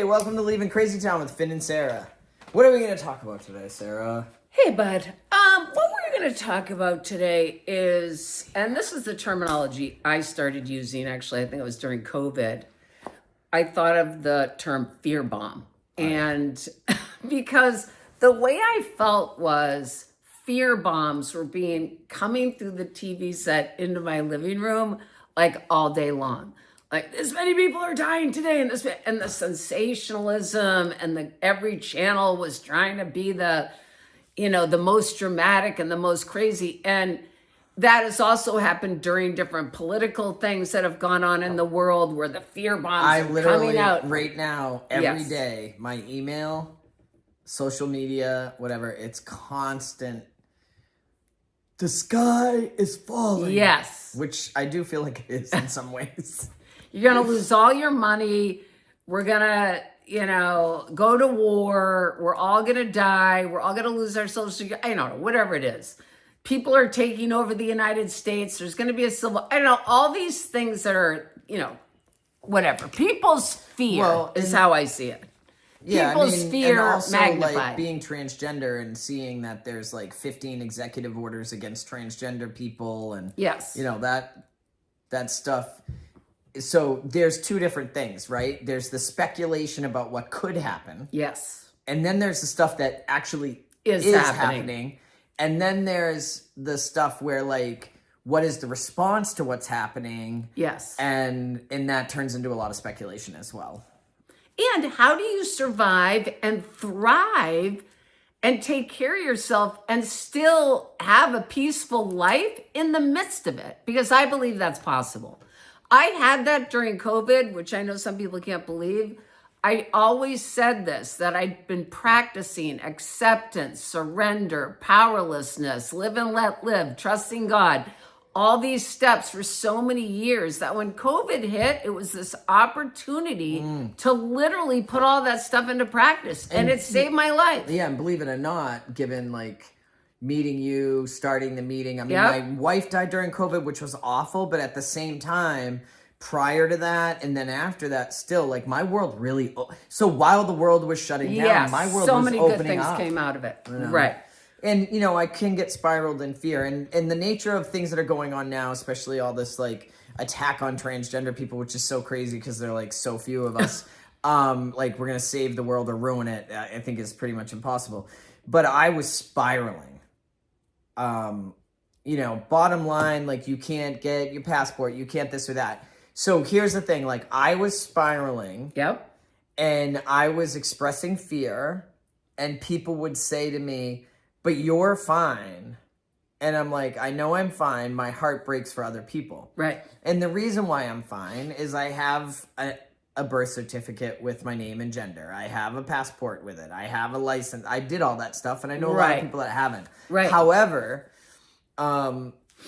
Hey, welcome to Leaving Crazy Town with Finn and Sarah. What are we going to talk about today, Sarah? Hey, bud. What we're going to talk about today is, and this is the terminology I started using, actually, I think it was during COVID. I thought of the term fear bomb. And because the way I felt was fear bombs were coming through the TV set into my living room like all day long. Like, this many people are dying today, and the sensationalism, and every channel was trying to be the most dramatic and the most crazy. And that has also happened during different political things that have gone on in the world where the fear bombs are coming out. Right now, every day, my email, social media, whatever, it's constant. The sky is falling. Yes. Which I do feel like it is in some ways. You're going to lose all your money. We're going to, go to war. We're all going to die. We're all going to lose our social security. I don't know, whatever it is. People are taking over the United States. There's going to be a civil, I don't know, all these things that are, whatever. People's fear is how I see it. Yeah, People's fear and also, magnified. like, being transgender and seeing that there's like 15 executive orders against transgender people and yes, that stuff. So there's two different things, right? There's the speculation about what could happen. Yes. And then there's the stuff that actually is happening. And then there's the stuff where, like, what is the response to what's happening? Yes. And that turns into a lot of speculation as well. And how do you survive and thrive and take care of yourself and still have a peaceful life in the midst of it? Because I believe that's possible. I had that during COVID, which I know some people can't believe. I always said this, that I'd been practicing acceptance, surrender, powerlessness, live and let live, trusting God, all these steps for so many years that when COVID hit, it was this opportunity to literally put all that stuff into practice. And it saved my life. Yeah, and believe it or not, given like meeting you, starting the meeting. I mean, my wife died during COVID, which was awful, but at the same time, prior to that and then after that, still, like, my world really... So while the world was shutting down, my world was opening up. So many good things came out of it. Right. And, I can get spiraled in fear. And the nature of things that are going on now, especially all this, like, attack on transgender people, which is so crazy because there are, like, so few of us. Like, we're going to save the world or ruin it, I think is pretty much impossible. But I was spiraling. Bottom line, like, you can't get your passport, you can't this or that. So here's the thing, like, I was spiraling. Yep. And I was expressing fear, and people would say to me, but you're fine. And I'm like, I know I'm fine. My heart breaks for other people. Right. And the reason why I'm fine is I have a birth certificate with my name and gender. I have a passport with it. I have a license. I did all that stuff, and I know a lot of people that haven't. Right. However,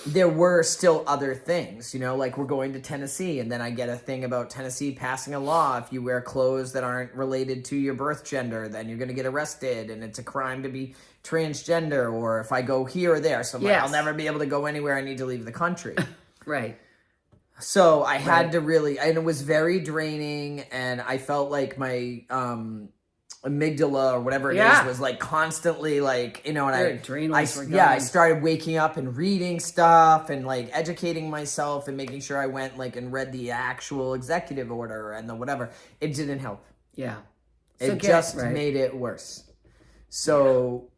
there were still other things, like we're going to Tennessee, and then I get a thing about Tennessee passing a law. If you wear clothes that aren't related to your birth gender, then you're going to get arrested, and it's a crime to be transgender. Or if I go here or there, so I'll never be able to go anywhere. I need to leave the country. Right. So I had to really, and it was very draining, and I felt like my amygdala or whatever it is was like constantly like, and I started waking up and reading stuff and like educating myself and making sure I went like and read the actual executive order and the whatever. It didn't help. Yeah. It just made it worse. So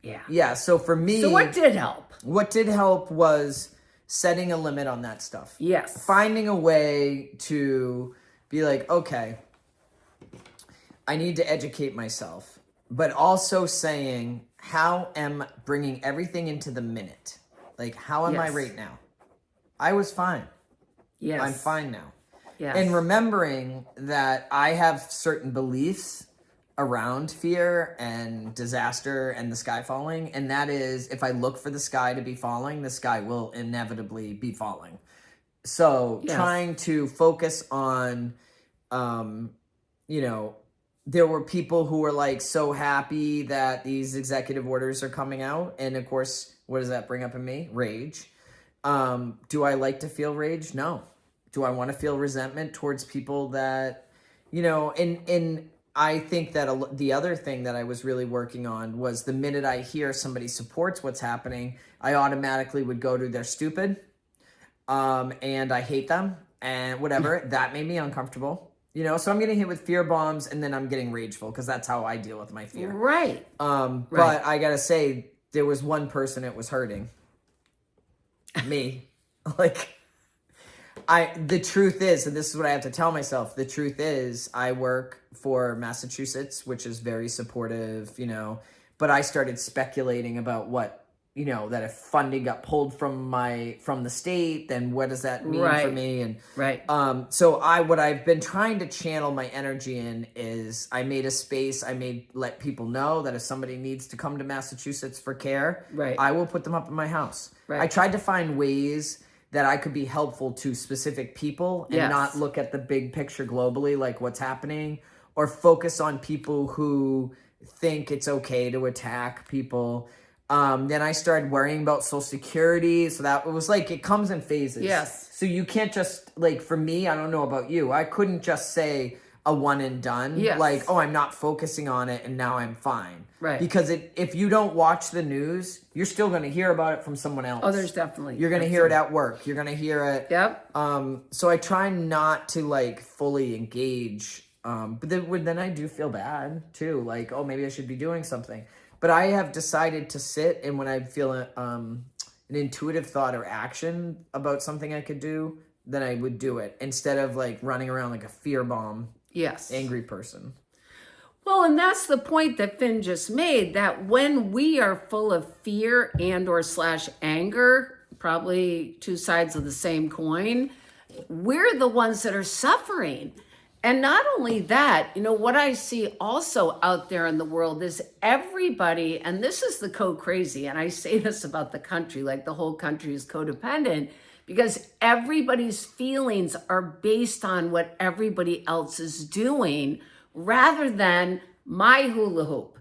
so for me, so what did help? What did help was setting a limit on that stuff. Yes. Finding a way to be like, okay, I need to educate myself, but also saying, how am bringing everything into the minute? Like, how am I right now? I was fine. Yes. I'm fine now. Yes. And remembering that I have certain beliefs around fear and disaster and the sky falling, and that is, if I look for the sky to be falling, the sky will inevitably be falling. So trying to focus on, there were people who were like so happy that these executive orders are coming out. And of course, what does that bring up in me? Rage. Do I like to feel rage? No. Do I want to feel resentment towards people that, and I think that the other thing that I was really working on was the minute I hear somebody supports what's happening, I automatically would go to they're stupid, and I hate them, and whatever. That made me uncomfortable. You know, so I'm getting hit with fear bombs, and then I'm getting rageful because that's how I deal with my fear. Right. But I gotta say, there was one person it was hurting. Me. Like, the truth is, and this is what I have to tell myself, the truth is I work for Massachusetts, which is very supportive, you know, but I started speculating about what, you know, that if funding got pulled from the state, then what does that mean for me? And so what I've been trying to channel my energy in is I made a space. I let people know that if somebody needs to come to Massachusetts for care, I will put them up in my house. I tried to find ways that I could be helpful to specific people and not look at the big picture globally, like what's happening, or focus on people who think it's okay to attack people. Then I started worrying about Social Security. So that was like, it comes in phases. Yes. So you can't just, like, for me, I don't know about you, I couldn't just say a one and done. Yes. Like, oh, I'm not focusing on it and now I'm fine. Right. Because if you don't watch the news, you're still going to hear about it from someone else. Oh, there's definitely. You're going to hear it at work. You're going to hear it. Yep. So I try not to, like, fully engage. But then I do feel bad too. Like, oh, maybe I should be doing something. But I have decided to sit, and when I feel an intuitive thought or action about something I could do, then I would do it instead of like running around like a fear bomb, angry person. Well, and that's the point that Finn just made, that when we are full of fear and/or/anger, probably two sides of the same coin, we're the ones that are suffering. And not only that, you know, what I see also out there in the world is everybody, and this is the crazy, and I say this about the country, like the whole country is codependent, because everybody's feelings are based on what everybody else is doing rather than my hula hoop.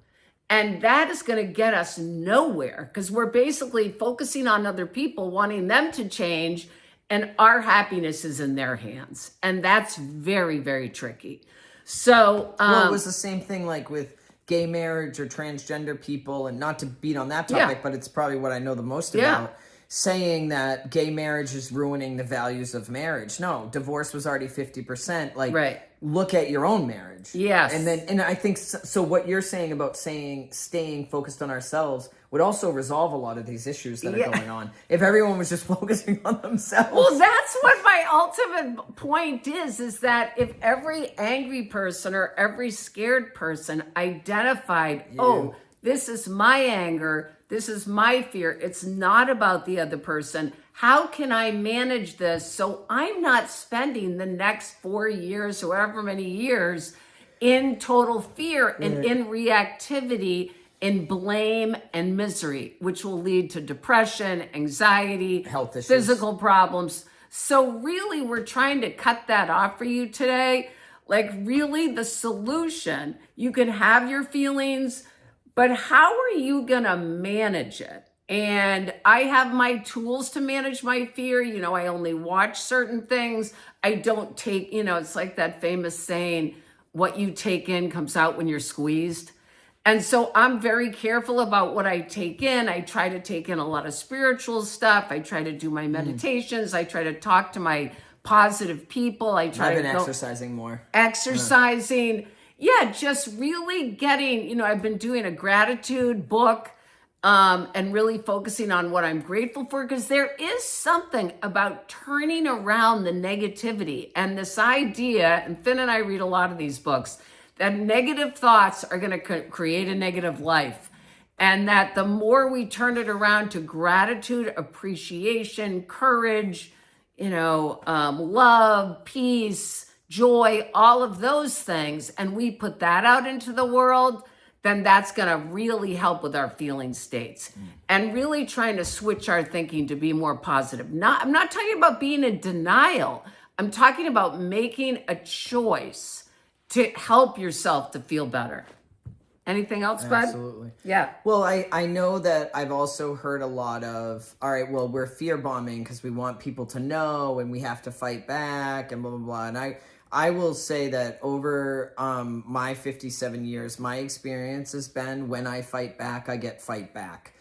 And that is going to get us nowhere because we're basically focusing on other people, wanting them to change, and our happiness is in their hands. And that's very, very tricky. So, well, it was the same thing like with gay marriage or transgender people, and not to beat on that topic, but it's probably what I know the most about, saying that gay marriage is ruining the values of marriage. No, divorce was already 50%. Like, look at your own marriage. Yes. And I think, so what you're saying about staying focused on ourselves would also resolve a lot of these issues that are going on. If everyone was just focusing on themselves. Well, that's what my ultimate point is that if every angry person or every scared person identified, oh, this is my anger, this is my fear, it's not about the other person. How can I manage this so I'm not spending the next 4 years, however many years, in total fear and in reactivity, in blame and misery, which will lead to depression, anxiety, health issues, physical problems. So really, we're trying to cut that off for you today. Like, really, the solution, you can have your feelings, but how are you going to manage it? And I have my tools to manage my fear. You know, I only watch certain things. I don't take, you know, it's like that famous saying, what you take in comes out when you're squeezed. And so I'm very careful about what I take in. I try to take in a lot of spiritual stuff. I try to do my meditations. I try to talk to my positive people. I've been exercising more. Exercising. Yeah, just really getting, you know, I've been doing a gratitude book and really focusing on what I'm grateful for, because there is something about turning around the negativity and this idea, and Finn and I read a lot of these books, that negative thoughts are going to create a negative life. And that the more we turn it around to gratitude, appreciation, courage, you know, love, peace, joy, all of those things, and we put that out into the world, then that's going to really help with our feeling states and really trying to switch our thinking to be more positive. I'm not talking about being in denial. I'm talking about making a choice to help yourself to feel better. Anything else, bud? Absolutely. Yeah. Well, I know that I've also heard a lot of, all right, well, we're fear bombing because we want people to know and we have to fight back and blah, blah, blah. And I will say that over my 57 years, my experience has been when I fight back, I get fight back.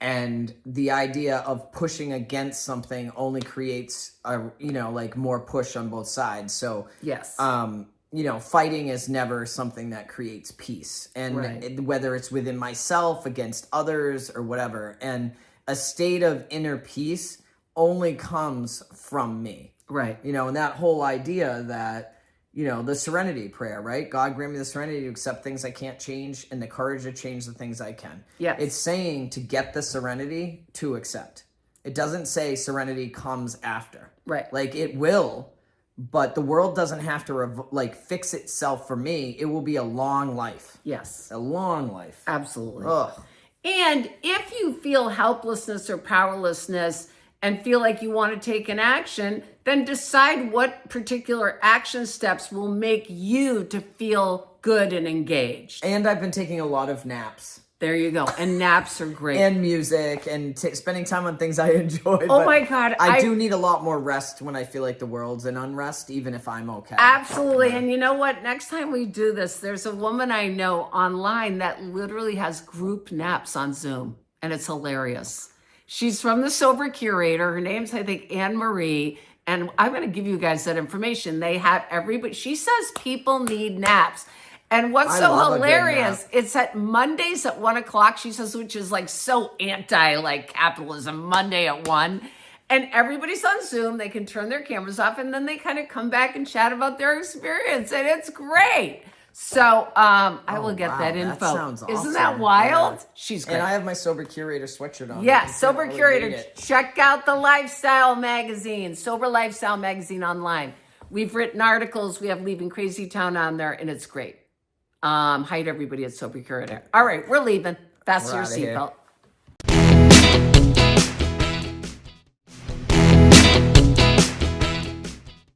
And the idea of pushing against something only creates like more push on both sides. So yes, fighting is never something that creates peace, and whether it's within myself, against others, or whatever. And a state of inner peace only comes from me. Right. And that whole idea that, the serenity prayer, right? God grant me the serenity to accept things I can't change and the courage to change the things I can. Yes. It's saying to get the serenity to accept. It doesn't say serenity comes after. Right. Like it will, but the world doesn't have to fix itself for me. It will be a long life. Yes. A long life. Absolutely. Ugh. And if you feel helplessness or powerlessness and feel like you want to take an action, then decide what particular action steps will make you to feel good and engaged. And I've been taking a lot of naps. There you go. And naps are great. And music and spending time on things I enjoy. Oh my God. I do need a lot more rest when I feel like the world's in unrest, even if I'm okay. Absolutely. And you know what? Next time we do this, there's a woman I know online that literally has group naps on Zoom. And it's hilarious. She's from the Sober Curator. Her name's, I think, Anne Marie. And I'm going to give you guys that information. They have everybody. She says people need naps. And what's so hilarious, it's at Mondays at 1:00, she says, which is like so capitalism, Monday at 1. And everybody's on Zoom. They can turn their cameras off and then they kind of come back and chat about their experience. And it's great. So I will get that info. That sounds awesome. Isn't that wild? Yeah. She's great. And I have my Sober Curator sweatshirt on. Yeah, Sober Curator. Check out the Lifestyle Magazine, Sober Lifestyle Magazine online. We've written articles. We have Leaving Crazy Town on there, and it's great. Hi to everybody at Sober Curator. All right, we're leaving. Fasten your seatbelt.